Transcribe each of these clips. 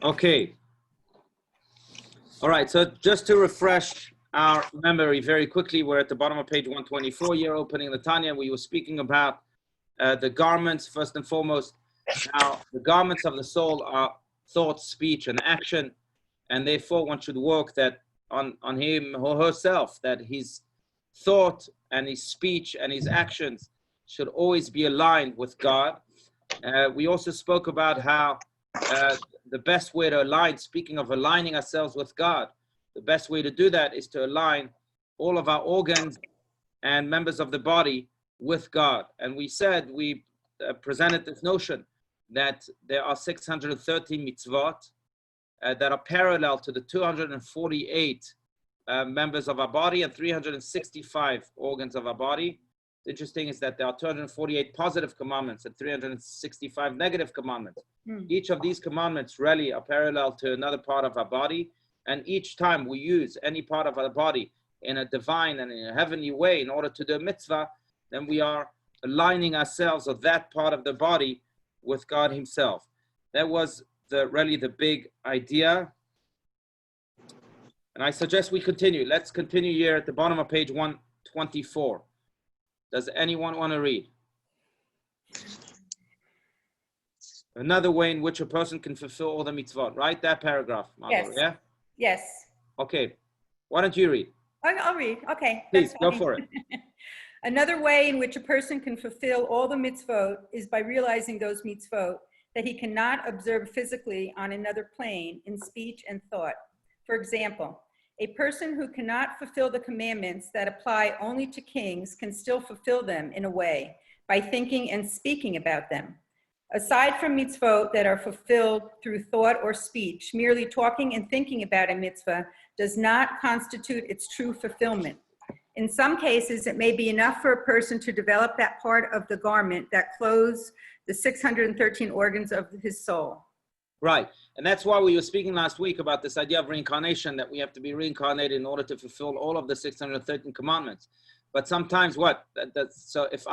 Okay. All right. So just to refresh our memory very quickly, we're at the bottom of page 124. You're opening the Tanya. We were speaking about the garments, first and foremost. Now, the garments of the soul are thought, speech, and action. And therefore, one should work that on him or herself, that his thought and his speech and his actions should always be aligned with God. We also spoke about how the best way to align, speaking of aligning ourselves with God, the best way to do that is to align all of our organs and members of the body with God. And we said, we presented this notion that there are 630 mitzvot that are parallel to the 248 members of our body and 365 organs of our body. Interesting is that there are 248 positive commandments and 365 negative commandments. Each of these commandments really are parallel to another part of our body. And each time we use any part of our body in a divine and in a heavenly way in order to do a mitzvah, then we are aligning ourselves of that part of the body with God himself. That was really the big idea. And I suggest we continue. Let's continue here at the bottom of page 124. Does anyone want to read? Another way in which a person can fulfill all the mitzvot, right? That paragraph, Margot, yes. Yeah? Yes. Okay. Why don't you read? I'll read. Okay. Please, go for it. Another way in which a person can fulfill all the mitzvot is by realizing those mitzvot that he cannot observe physically on another plane in speech and thought. For example, a person who cannot fulfill the commandments that apply only to kings can still fulfill them in a way by thinking and speaking about them. Aside from mitzvot that are fulfilled through thought or speech, merely talking and thinking about a mitzvah does not constitute its true fulfillment. In some cases, it may be enough for a person to develop that part of the garment that clothes the 613 organs of his soul. Right. And that's why we were speaking last week about this idea of reincarnation, that we have to be reincarnated in order to fulfill all of the 613 commandments. But sometimes so if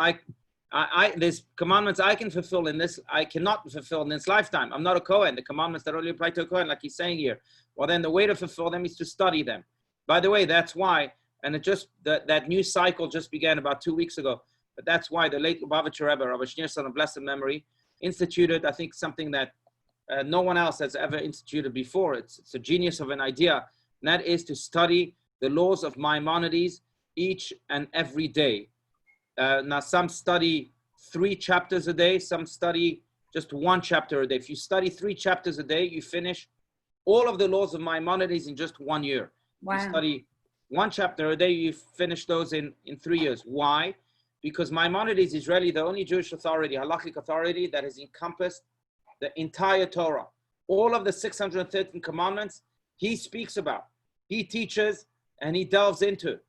there's commandments I can fulfill in this, I cannot fulfill in this lifetime. I'm not a Kohen. The commandments that only apply to a Kohen, like he's saying here. Well, then the way to fulfill them is to study them. By the way, that's why, and that new cycle just began about 2 weeks ago. But that's why the late Lubavitcher Rebbe, Rabbi Schneerson of blessed memory, instituted, I think, something that no one else has ever instituted before. It's a genius of an idea, and that is to study the laws of Maimonides each and every day. Now, some study 3 chapters a day, some study just 1 chapter a day. If you study 3 chapters a day, you finish all of the laws of Maimonides in just 1 year. Wow. You study 1 chapter a day, you finish those in 3 years. Why? Because Maimonides is really the only Jewish authority, halakhic authority, that has encompassed the entire Torah. All of the 613 commandments, he speaks about, he teaches, and he delves into.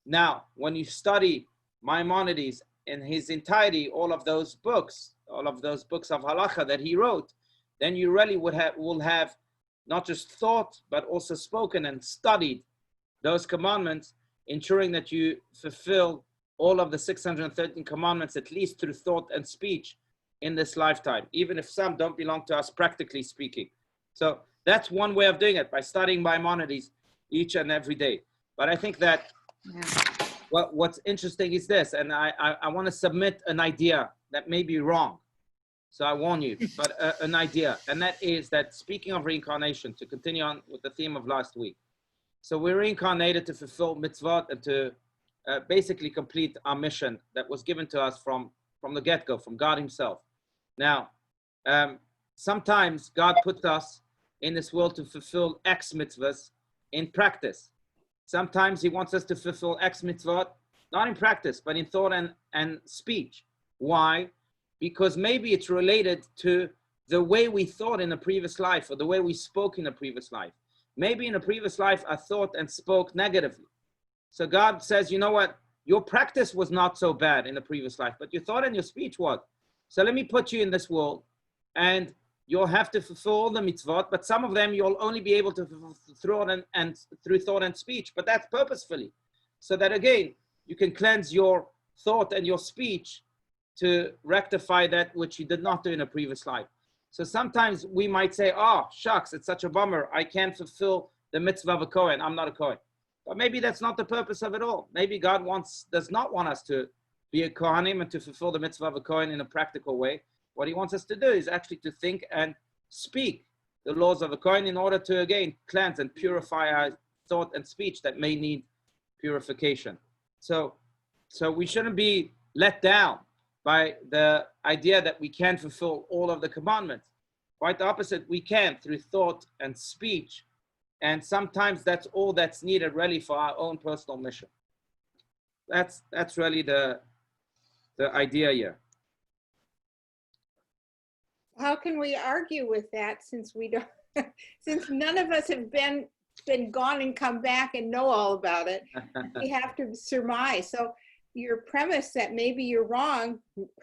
Now, when you study Maimonides in his entirety, all of those books of halakha that he wrote, then you really will have not just thought, but also spoken and studied those commandments, ensuring that you fulfill all of the 613 commandments, at least through thought and speech in this lifetime, even if some don't belong to us, practically speaking. So that's one way of doing it, by studying Maimonides each and every day. But I think that what's interesting is this, and I want to submit an idea that may be wrong. So I warn you, but an idea, and that is that, speaking of reincarnation, to continue on with the theme of last week. So we're reincarnated to fulfill mitzvot and to basically complete our mission that was given to us from the get-go, from God himself. Now, sometimes God puts us in this world to fulfill X mitzvahs in practice. Sometimes he wants us to fulfill X mitzvot, not in practice, but in thought and speech. Why? Because maybe it's related to the way we thought in a previous life, or the way we spoke in a previous life. Maybe in a previous life, I thought and spoke negatively. So God says, you know what? Your practice was not so bad in the previous life, but your thought and your speech was. So let me put you in this world, and you'll have to fulfill all the mitzvot, but some of them you'll only be able to fulfill through thought and speech, but that's purposefully. So that again, you can cleanse your thought and your speech to rectify that which you did not do in a previous life. So sometimes we might say, oh, shucks, it's such a bummer. I can't fulfill the mitzvah of a Kohen. I'm not a Kohen. But maybe that's not the purpose of it all. Maybe God does not want us to be a Kohanim and to fulfill the mitzvah of a Kohen in a practical way. What he wants us to do is actually to think and speak the laws of a Kohen in order to, again, cleanse and purify our thought and speech that may need purification. So we shouldn't be let down by the idea that we can't fulfill all of the commandments. Quite the opposite, we can through thought and speech. And sometimes that's all that's needed really for our own personal mission. That's really the idea here. How can we argue with that since we don't, since none of us have been gone and come back and know all about it? We have to surmise. So your premise that maybe you're wrong,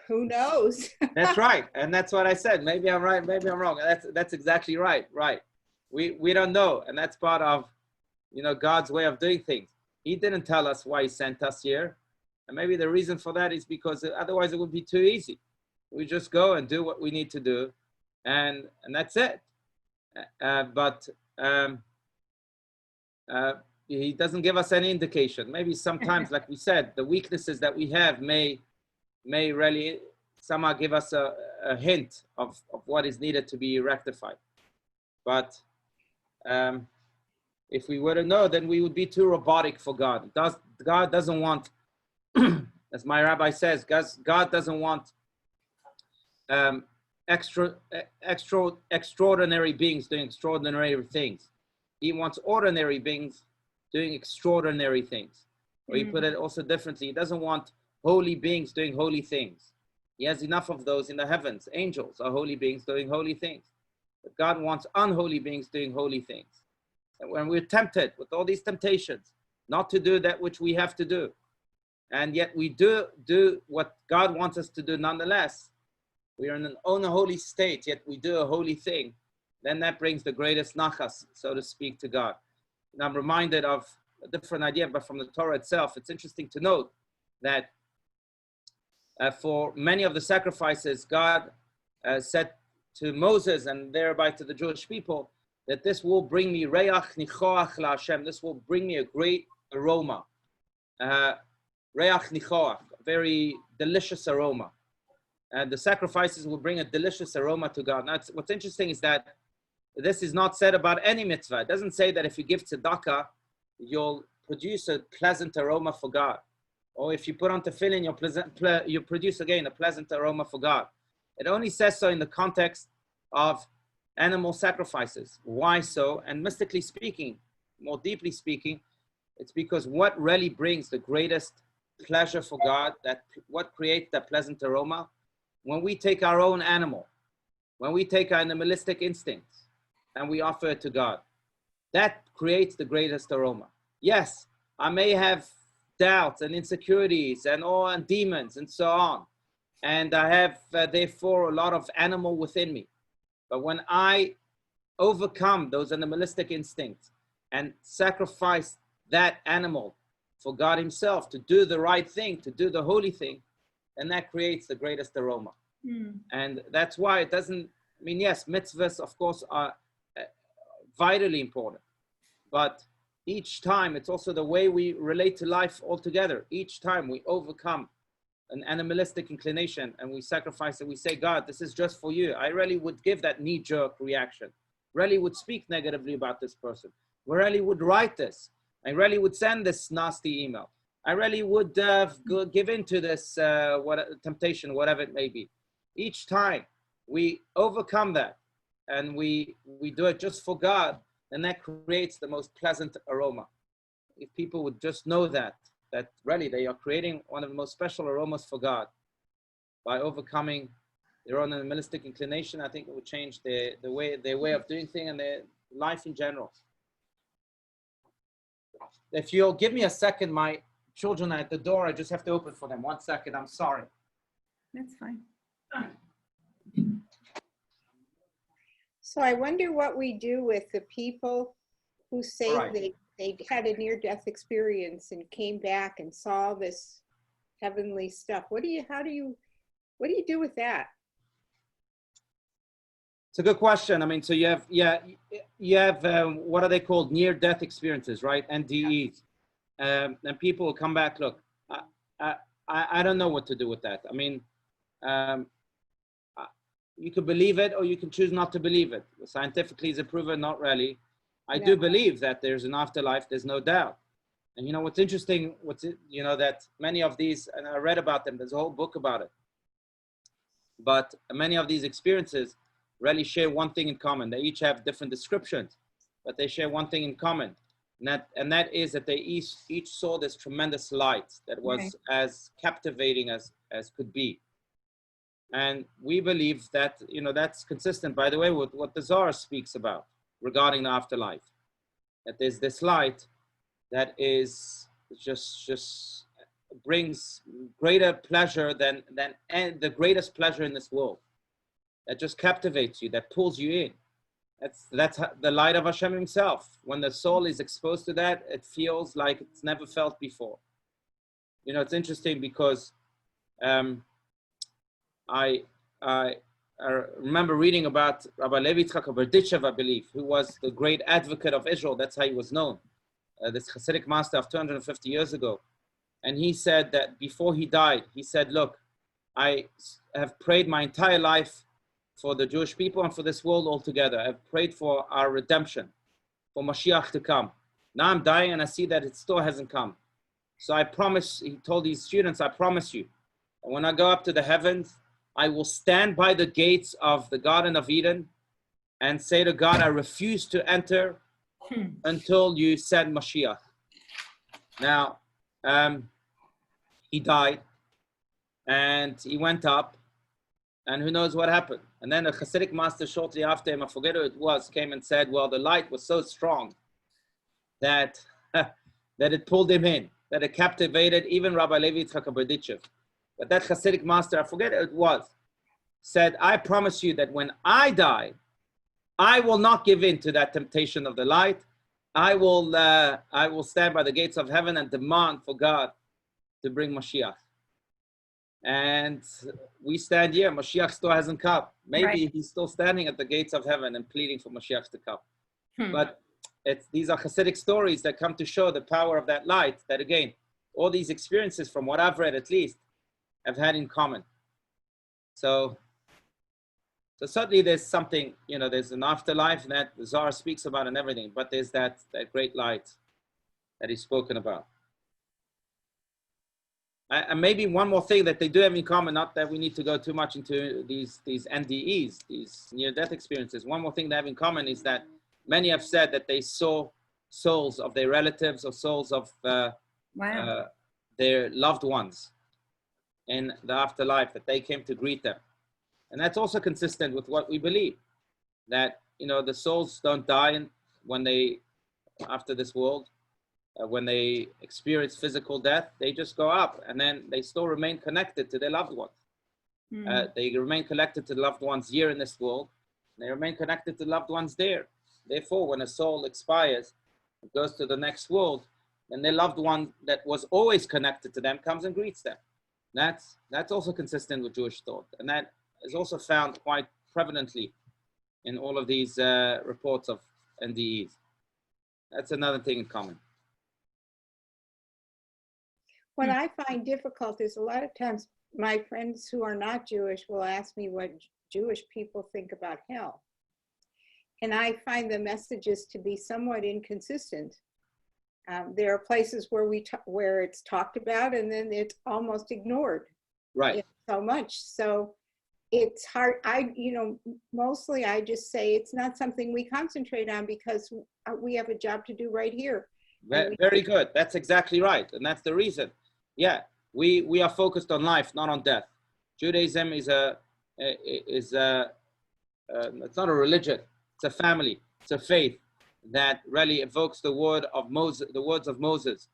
who knows? That's right. And that's what I said. Maybe I'm right, maybe I'm wrong. That's exactly right. Right. We don't know. And that's part of, God's way of doing things. He didn't tell us why he sent us here. And maybe the reason for that is because otherwise it would be too easy. We just go and do what we need to do. And that's it. But he doesn't give us any indication. Maybe sometimes, like we said, the weaknesses that we have may really somehow give us a hint of what is needed to be rectified. But if we were to know, then we would be too robotic for God. God doesn't want, as my rabbi says, God doesn't want extraordinary beings doing extraordinary things. He wants ordinary beings doing extraordinary things. Or you put it also differently, he doesn't want holy beings doing holy things. He has enough of those in the heavens. Angels are holy beings doing holy things. But God wants unholy beings doing holy things. And when we're tempted with all these temptations, not to do that which we have to do, and yet we do what God wants us to do nonetheless, we are in an unholy state, yet we do a holy thing, then that brings the greatest nachas, so to speak, to God. And I'm reminded of a different idea, but from the Torah itself. It's interesting to note that for many of the sacrifices, God said to Moses and thereby to the Jewish people that this will bring me reach nichoach la Hashem. This will bring me a great aroma. Reach nichoach, very delicious aroma. And the sacrifices will bring a delicious aroma to God. Now, what's interesting is that this is not said about any mitzvah. It doesn't say that if you give tzedakah, you'll produce a pleasant aroma for God. Or if you put on tefillin, you produce again a pleasant aroma for God. It only says so in the context of animal sacrifices. Why so? And mystically speaking, more deeply speaking, it's because what really brings the greatest pleasure for God, what creates that pleasant aroma, when we take our own animal, when we take our animalistic instincts and we offer it to God, that creates the greatest aroma. Yes, I may have doubts and insecurities and demons and so on, and I have therefore a lot of animal within me. But when I overcome those animalistic instincts and sacrifice that animal for God himself to do the right thing, to do the holy thing, and that creates the greatest aroma. And that's why it doesn't, yes, mitzvahs, of course, are vitally important. But each time, it's also the way we relate to life altogether. Each time we overcome an animalistic inclination and we sacrifice it, we say, God, this is just for you. I really would give that knee-jerk reaction. Really would speak negatively about this person. I really would write this. I really would send this nasty email. I really would give in to this temptation, whatever it may be. Each time we overcome that and we do it just for God, and that creates the most pleasant aroma. If people would just know that really they are creating one of the most special aromas for God by overcoming their own animalistic inclination, I think it would change their way of doing things and their life in general. If you'll give me a second, my children are at the door. I just have to open for them. 1 second. I'm sorry. That's fine. So I wonder what we do with the people who say they had a near-death experience and came back and saw this heavenly stuff. What do you do with that? It's a good question. I mean, so you have, what are they called? Near-death experiences, right? NDEs. And people will come back, look, I don't know what to do with that. I mean, you can believe it or you can choose not to believe it. Scientifically, is it proven? Not really. I do believe that there's an afterlife, there's no doubt. And you know, what's interesting, that many of these, and I read about them, there's a whole book about it. But many of these experiences really share one thing in common. They each have different descriptions, but they share one thing in common. And that is that they each saw this tremendous light that was as captivating as could be. And we believe that, that's consistent, by the way, with what the Zohar speaks about regarding the afterlife. That there's this light that is just brings greater pleasure than the greatest pleasure in this world. That just captivates you, that pulls you in. That's the light of Hashem himself. When the soul is exposed to that, it feels like it's never felt before. It's interesting because I remember reading about Rabbi Levi Yitzchak Berditchev, I believe, who was the great advocate of Israel. That's how he was known. This Hasidic master of 250 years ago. And he said that before he died, he said, look, I have prayed my entire life for the Jewish people and for this world altogether. I've prayed for our redemption, for Mashiach to come. Now I'm dying and I see that it still hasn't come. So I promise, he told his students, I promise you, that when I go up to the heavens, I will stand by the gates of the Garden of Eden and say to God, I refuse to enter until you send Mashiach. Now, he died and he went up and who knows what happened. And then a Hasidic master shortly after him, I forget who it was, came and said, well, the light was so strong that, that it pulled him in, that it captivated even Rabbi Levi Yitzchak Berditchev. But that Hasidic master, I forget who it was, said, I promise you that when I die, I will not give in to that temptation of the light. I will stand by the gates of heaven and demand for God to bring Mashiach. And we stand here, Mashiach still hasn't come. Maybe he's still standing at the gates of heaven and pleading for Mashiach to come. But these are Hasidic stories that come to show the power of that light, that again, all these experiences, from what I've read at least, have had in common. So certainly there's something, there's an afterlife that the Zohar speaks about and everything, but there's that great light that is spoken about. And maybe one more thing that they do have in common, not that we need to go too much into these NDEs, these near-death experiences. One more thing they have in common is that many have said that they saw souls of their relatives or souls of their loved ones in the afterlife, that they came to greet them. And that's also consistent with what we believe, that, the souls don't die after this world. When they experience physical death, they just go up and then they still remain connected to their loved ones. They remain connected to the loved ones here in this world. They remain connected to loved ones there. Therefore, when a soul expires, it goes to the next world, and their loved one that was always connected to them comes and greets them. That's also consistent with Jewish thought. And that is also found quite prevalently in all of these reports of NDEs. That's another thing in common. What I find difficult is a lot of times my friends who are not Jewish will ask me what Jewish people think about hell. And I find the messages to be somewhat inconsistent. There are places where it's talked about and then it's almost ignored. Right. So much. So it's hard. Mostly I just say it's not something we concentrate on because we have a job to do right here. Very good. That's exactly right. And that's the reason. Yeah, we are focused on life, not on death. Judaism is it's not a religion. It's a family. It's a faith that really evokes the word of Moses, the words of Moses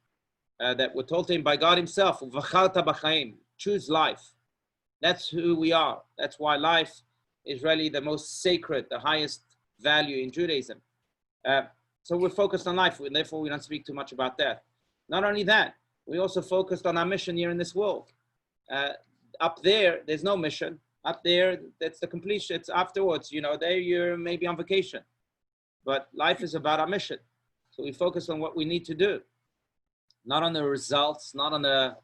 that were told to him by God himself. V'charta b'chaim, choose life. That's who we are. That's why life is really the most sacred, the highest value in Judaism. So we're focused on life, and therefore we don't speak too much about death. Not only that, we also focused on our mission here in this world. Up there, there's no mission. Up there, that's the completion. It's afterwards, you know, there you're maybe on vacation. But life is about our mission. So we focus on what we need to do, not on the results, not on the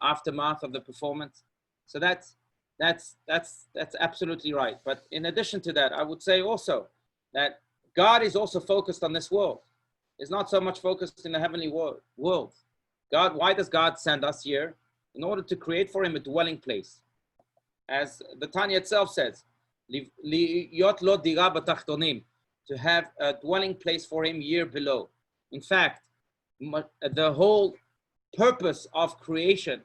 aftermath of the performance. So that's absolutely right. But in addition to that, I would say also that God is also focused on this world. It's not so much focused in the heavenly world. God, why does God send us here? In order to create for him a dwelling place. As the Tanya itself says, "Liyot lo dira b'tachtonim," to have a dwelling place for him here below. In fact, the whole purpose of creation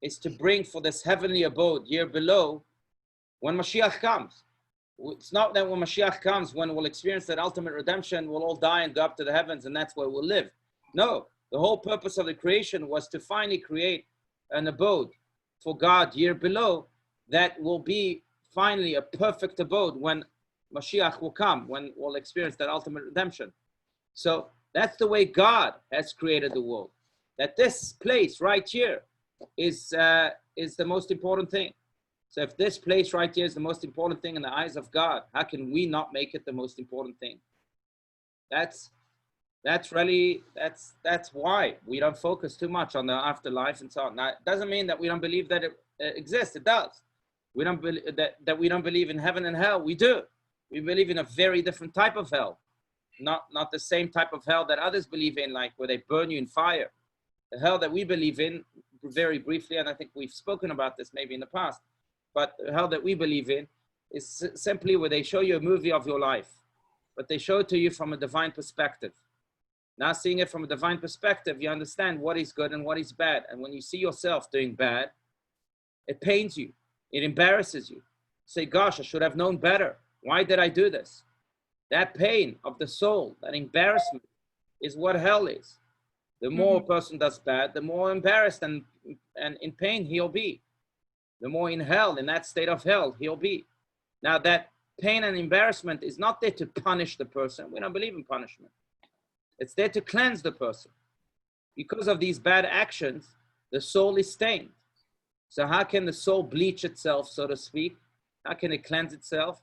is to bring for this heavenly abode here below when Mashiach comes. It's not that when Mashiach comes, when we'll experience that ultimate redemption, we'll all die and go up to the heavens and that's where we'll live. No, the whole purpose of the creation was to finally create an abode for God here below that will be finally a perfect abode when Mashiach will come, when we'll experience that ultimate redemption. So that's the way God has created the world. That this place right here is the most important thing. So if this place right here is the most important thing in the eyes of God, how can we not make it the most important thing? That's why we don't focus too much on the afterlife and so on. Now, it doesn't mean that we don't believe that it exists. It does. We don't believe that we don't believe in heaven and hell. We do. We believe in a very different type of hell, not the same type of hell that others believe in, like where they burn you in fire. The hell that we believe in, very briefly, and I think we've spoken about this maybe in the past, but the hell that we believe in is simply where they show you a movie of your life, but they show it to you from a divine perspective. Now, seeing it from a divine perspective, you understand what is good and what is bad. And when you see yourself doing bad, it pains you. It embarrasses you. Say, gosh, I should have known better. Why did I do this? That pain of the soul, that embarrassment, is what hell is. The more a person does bad, the more embarrassed and in pain he'll be. The more in hell, in that state of hell, he'll be. Now, that pain and embarrassment is not there to punish the person. We don't believe in punishment. It's there to cleanse the person. Because of these bad actions, the soul is stained. So how can the soul bleach itself, so to speak? How can it cleanse itself?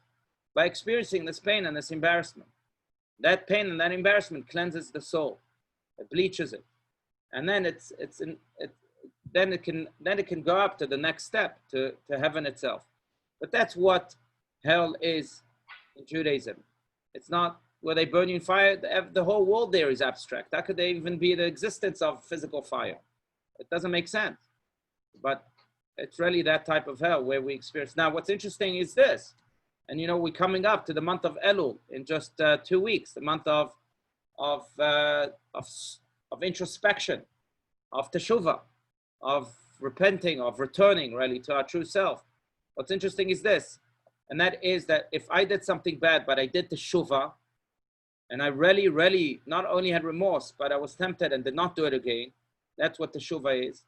By experiencing this pain and this embarrassment. That pain and that embarrassment cleanses the soul. It bleaches it. And then then it can go up to the next step, to heaven itself. But that's what hell is in Judaism. It's not where they burn you in fire. The whole world there is abstract. How could there even be the existence of physical fire? It doesn't make sense. But it's really that type of hell where we experience. Now, what's interesting is this. And, you know, we're coming up to the month of Elul in just 2 weeks, the month of introspection, of teshuvah, of repenting, of returning really to our true self. What's interesting is this, and that is that if I did something bad, but I did teshuvah, and I really not only had remorse, but I was tempted and did not do it again, that's what teshuvah is.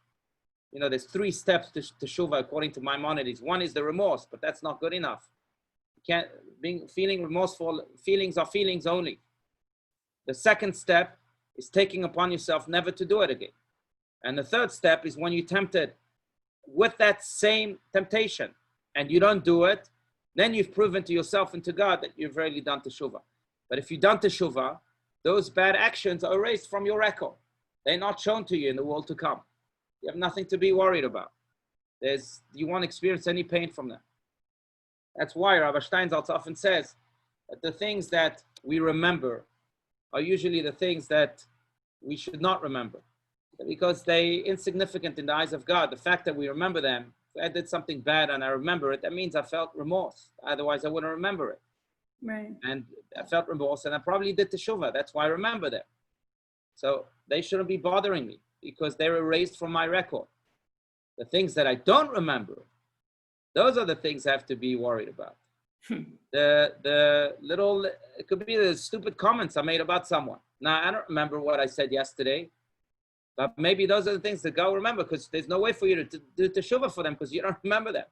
You know, there's 3 steps to teshuvah according to Maimonides. One is the remorse, but that's not good enough. Feeling remorseful, feelings are feelings only. The second step is taking upon yourself never to do it again. And the third step is when you're tempted with that same temptation and you don't do it, then you've proven to yourself and to God that you've really done teshuvah. But if you've done teshuvah, those bad actions are erased from your record. They're not shown to you in the world to come. You have nothing to be worried about. You won't experience any pain from them. That's why Rabbi Steinsaltz often says that the things that we remember are usually the things that we should not remember, because they're insignificant in the eyes of God. The fact that we remember them, if I did something bad and I remember it, that means I felt remorse. Otherwise, I wouldn't remember it. Right. And I felt remorse, and I probably did teshuvah. That's why I remember them. So they shouldn't be bothering me because they're erased from my record. The things that I don't remember, those are the things I have to be worried about. The little, it could be the stupid comments I made about someone. Now, I don't remember what I said yesterday, but maybe those are the things that God will remember, because there's no way for you to do teshuvah for them because you don't remember them.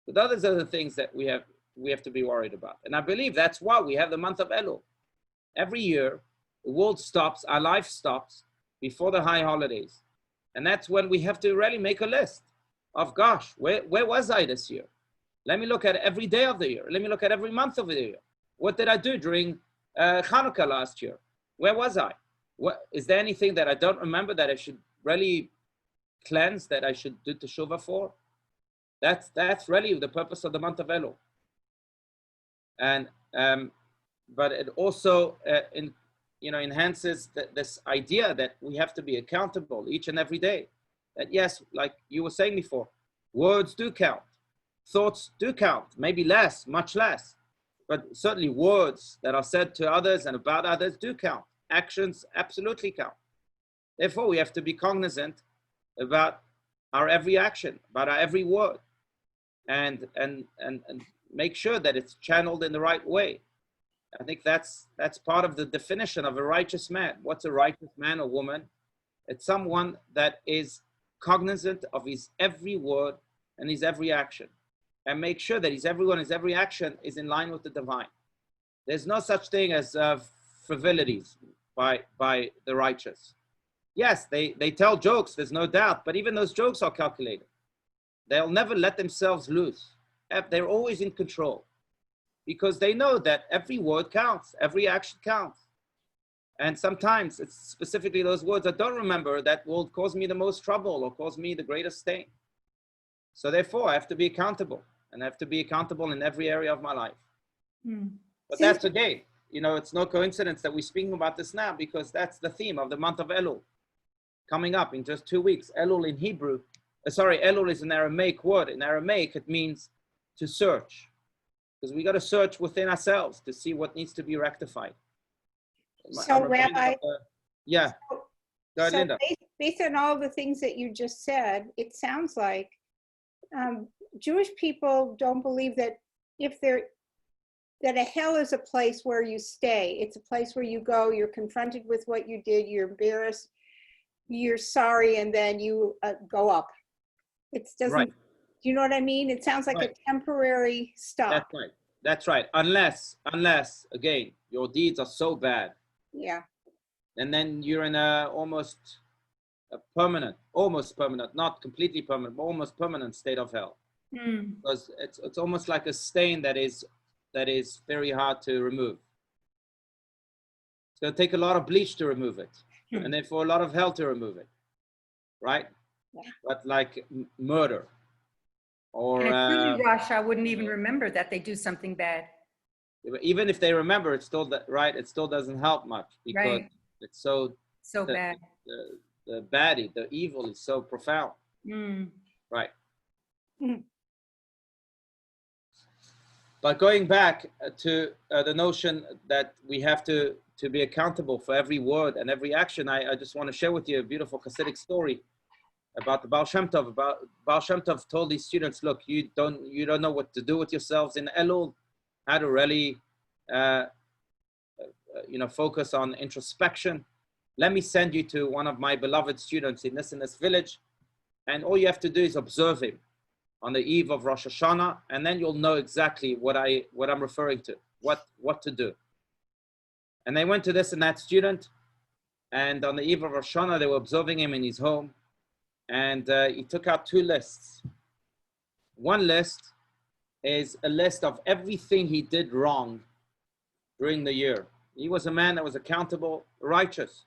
But those are the things that we have to be worried about. And I believe that's why we have the month of Elul. Every year, the world stops, our life stops before the high holidays. And that's when we have to really make a list of, gosh, where was I this year? Let me look at every day of the year. Let me look at every month of the year. What did I do during Hanukkah last year? Where was I? Is there anything that I don't remember that I should really cleanse, that I should do teshuvah for? That's really the purpose of the month of Elul. And but it also enhances this idea that we have to be accountable each and every day. That yes, like you were saying before, words do count, thoughts do count, maybe less, much less, but certainly words that are said to others and about others do count. Actions absolutely count. Therefore, we have to be cognizant about our every action, about our every word, and make sure that it's channeled in the right way. I think that's part of the definition of a righteous man. What's a righteous man or woman? It's someone that is cognizant of his every word and his every action, and make sure that his every action is in line with the divine. There's no such thing as frivolities by the righteous. Yes, they tell jokes, there's no doubt, but even those jokes are calculated. They'll never let themselves loose. They're always in control, because they know that every word counts, every action counts. And sometimes it's specifically those words I don't remember that will cause me the most trouble or cause me the greatest stain. So therefore, I have to be accountable, and I have to be accountable in every area of my life. But that's okay. It's no coincidence that we're speaking about this now, because that's the theme of the month of Elul, coming up in just 2 weeks. Elul in Hebrew, Elul is an Aramaic word. In Aramaic, it means to search, because we got to search within ourselves to see what needs to be rectified. So, Rabbi, yeah. Go ahead, so Linda. based on all the things that you just said, it sounds like Jewish people don't believe that that a hell is a place where you stay. It's a place where you go, you're confronted with what you did, you're embarrassed, you're sorry, and then you go up. It doesn't. Right. Do you know what I mean? It sounds like a temporary stop. That's right. That's right. Unless again, your deeds are so bad. Yeah. And then you're in almost permanent, not completely permanent, but almost permanent state of hell. Because it's almost like a stain that is very hard to remove. It's going to take a lot of bleach to remove it, and therefore a lot of hell to remove it, right? Yeah. But like murder, or and a true rush, I wouldn't even remember that they do something bad. Even if they remember, it's still it still doesn't help much, because it's so bad. The baddie, the evil is so profound. Right. But going back to the notion that we have to be accountable for every word and every action, I just want to share with you a beautiful Hasidic story about the Baal Shem Tov. Baal Shem Tov told these students, look, you don't know what to do with yourselves in Elul, how to really focus on introspection. Let me send you to one of my beloved students in this village, and all you have to do is observe him on the eve of Rosh Hashanah, and then you'll know exactly what I'm referring to, what to do. And they went to this and that student, and on the eve of Rosh Hashanah, they were observing him in his home, and he took out 2 lists. One list is a list of everything he did wrong during the year. He was a man that was accountable, righteous,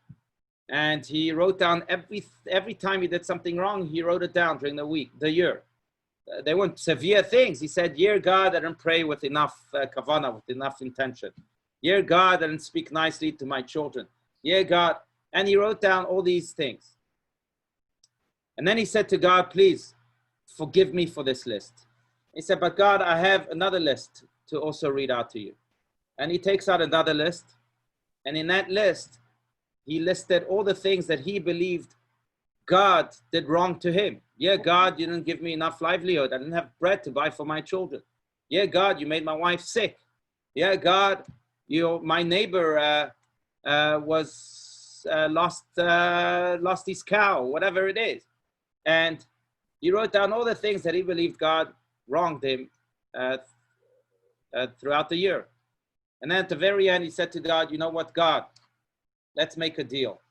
and he wrote down every time he did something wrong, he wrote it down during the year. They weren't severe things. He said, "Dear God, I didn't pray with enough kavanah, with enough intention. Dear God, I didn't speak nicely to my children. Dear God," and he wrote down all these things. And then he said to God, "Please forgive me for this list." He said, "But God, I have another list to also read out to you." And he takes out another list. And in that list, he listed all the things that he believed God did wrong to him. Yeah, God, you didn't give me enough livelihood. I didn't have bread to buy for my children. Yeah, God, you made my wife sick. Yeah, God, my neighbor lost his cow, whatever it is. And he wrote down all the things that he believed God wronged him throughout the year. And then at the very end, he said to God, "You know what, God, let's make a deal.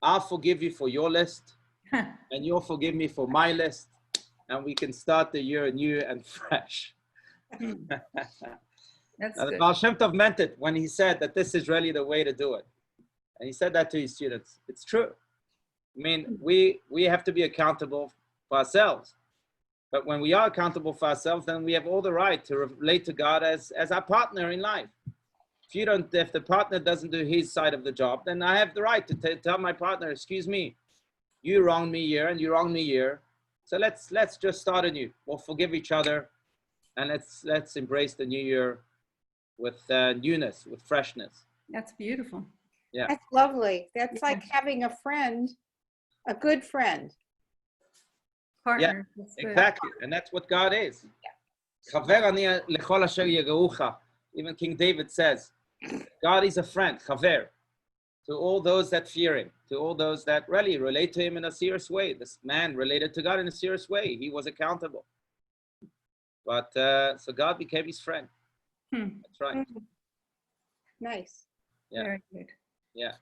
I'll forgive you for your list, and you'll forgive me for my list, and we can start the year new and fresh." That's Now, the good. Baal Shem Tov meant it when he said that this is really the way to do it. And he said that to his students. It's true. I mean, we have to be accountable for ourselves. But when we are accountable for ourselves, then we have all the right to relate to God as our partner in life. If the partner doesn't do his side of the job, then I have the right to tell my partner, excuse me, you wronged me here and you wronged me here. So let's just start anew. We'll forgive each other, and let's embrace the new year with newness, with freshness. That's beautiful. Yeah. That's lovely. That's like having a friend, a good friend. Partner. That's good. Exactly, and that's what God is. Chaver ani lechol asher yegaucha. Even King David says, God is a friend, chaver, to all those that fear him, to all those that really relate to him in a serious way. This man related to God in a serious way. He was accountable. But so God became his friend. That's right. Nice. Yeah. Very good. Yeah.